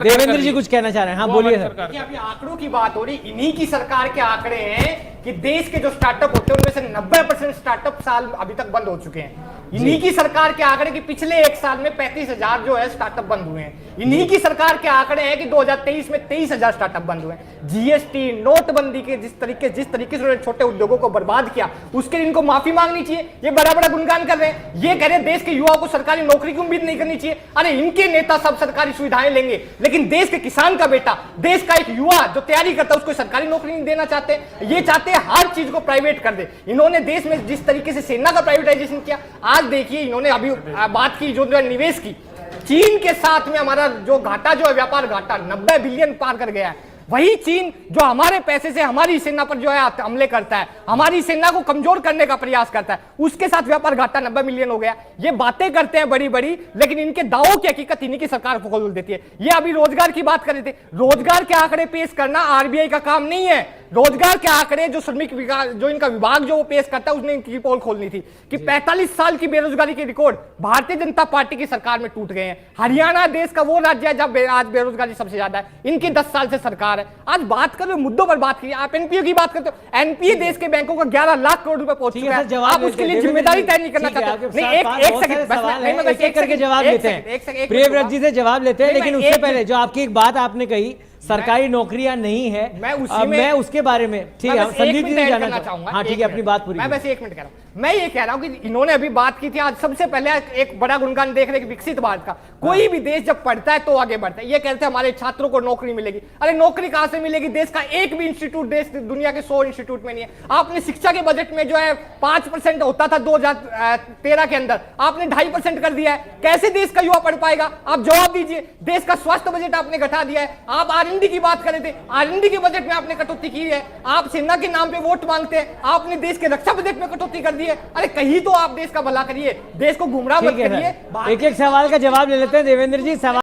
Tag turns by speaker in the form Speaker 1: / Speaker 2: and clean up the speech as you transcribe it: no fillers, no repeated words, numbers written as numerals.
Speaker 1: देवेंद्र जी कुछ कहना चाह रहे हैं, हाँ बोलिए सर।
Speaker 2: देखिए अभी आंकड़ों की बात हो रही, इन्हीं की सरकार के आंकड़े हैं कि देश के जो स्टार्टअप होते हैं उनमें से 90% स्टार्टअप साल अभी तक बंद हो चुके हैं। इन्हीं की सरकार के आंकड़े कि पिछले एक साल में 35,000 जो है स्टार्टअप बंद हुए हैं। इन्हीं की सरकार के आंकड़े हैं कि 2023 में 23,000 स्टार्टअप बंद हुए हैं। जीएसटी नोटबंदी के जिस तरीके से उन्होंने छोटे उद्योगों को बर्बाद किया, उसके लिए इनको माफी मांगनी चाहिए। ये बड़ा बड़ा गुणगान कर रहे हैं, ये कह रहे हैं देश के युवाओं को सरकारी नौकरी की उम्मीद नहीं करनी चाहिए। अरे इनके नेता सब सरकारी सुविधाएं लेंगे, लेकिन देश के किसान का बेटा, देश का एक युवा जो तैयारी करता है उसको सरकारी नौकरी नहीं देना चाहते। ये चाहते हैं हर चीज को प्राइवेट कर दे। इन्होंने देश में जिस तरीके से सेना का प्राइवेटाइजेशन किया, आज देखिए इन्होंने अभी बात की जो निवेश की, चीन के साथ में हमारा जो घाटा जो है व्यापार घाटा 90 बिलियन पार कर गया है। वही चीन जो हमारे पैसे से हमारी सेना पर जो है हमले करता है, हमारी सेना को कमजोर करने का प्रयास करता है, उसके साथ व्यापार घाटा 90 मिलियन हो गया। ये बातें करते हैं बड़ी बड़ी, लेकिन इनके दावों की हकीकत इन्हीं की सरकार खोल देती है। ये अभी रोजगार की बात कर रहे थे, रोजगार के आंकड़े पेश करना आरबीआई का काम नहीं है। रोजगार के आंकड़े जो श्रमिक विकास जो इनका विभाग जो वो पेश करता है, उसने इनकी पोल खोलनी थी कि 45 साल की बेरोजगारी के रिकॉर्ड भारतीय जनता पार्टी की सरकार में टूट गए हैं। हरियाणा देश का वो राज्य है जब आज बेरोजगारी सबसे ज्यादा है, इनकी 10 साल से सरकार है। आज बात करो मुद्दों पर बात कीजिए, आप एनपीए की बात करते हो, एनपीए देश के बैंकों का 11 लाख करोड़ रुपए पहुंच चुका है। आप उसके लिए जिम्मेदारी तय नहीं करना चाहते। नहीं एक सेकंड
Speaker 1: एक करके जवाब लेते हैं, प्रियव्रत जी से जवाब लेते हैं, लेकिन उससे पहले जो आपकी एक बात आपने कही सरकारी नौकरियां नहीं है, मैं उसके बारे में ठीक है संदीप जी से जानना चाहूंगा। हाँ ठीक है, अपनी बात पूरी।
Speaker 2: मैं बस 1 मिनट कह रहा हूं। मैं ये कह रहा हूं कि इन्होंने अभी बात की थी, आज सबसे पहले एक बड़ा गुणगान देख रहे हैं विकसित भारत का। कोई भी देश जब पढ़ता है तो आगे बढ़ता है। ये कहते हैं हमारे छात्रों को नौकरी मिलेगी। अरे नौकरी कहां से मिलेगी? देश का एक भी इंस्टीट्यूट देश दुनिया के 100 इंस्टीट्यूट में नहीं है। आपने शिक्षा के बजट में जो है 5% होता था 2013 के अंदर, आपने 2.5% कर दिया है। कैसे देश का युवा पढ़ पाएगा? आप जवाब दीजिए। देश का स्वास्थ्य बजट आपने घटा दिया है। आप आरएनडी की बात कर रहे थे, आरएनडी के बजट में आपने कटौती की है। आप सेना के नाम पे वोट मांगते हैं, आपने देश के रक्षा बजट में कटौती कर दी है। अरे कहीं तो आप देश का भला करिए, देश को गुमराह मत करिए।
Speaker 1: एक एक सवाल का जवाब ले लेते हैं देवेंद्र जी। सवाल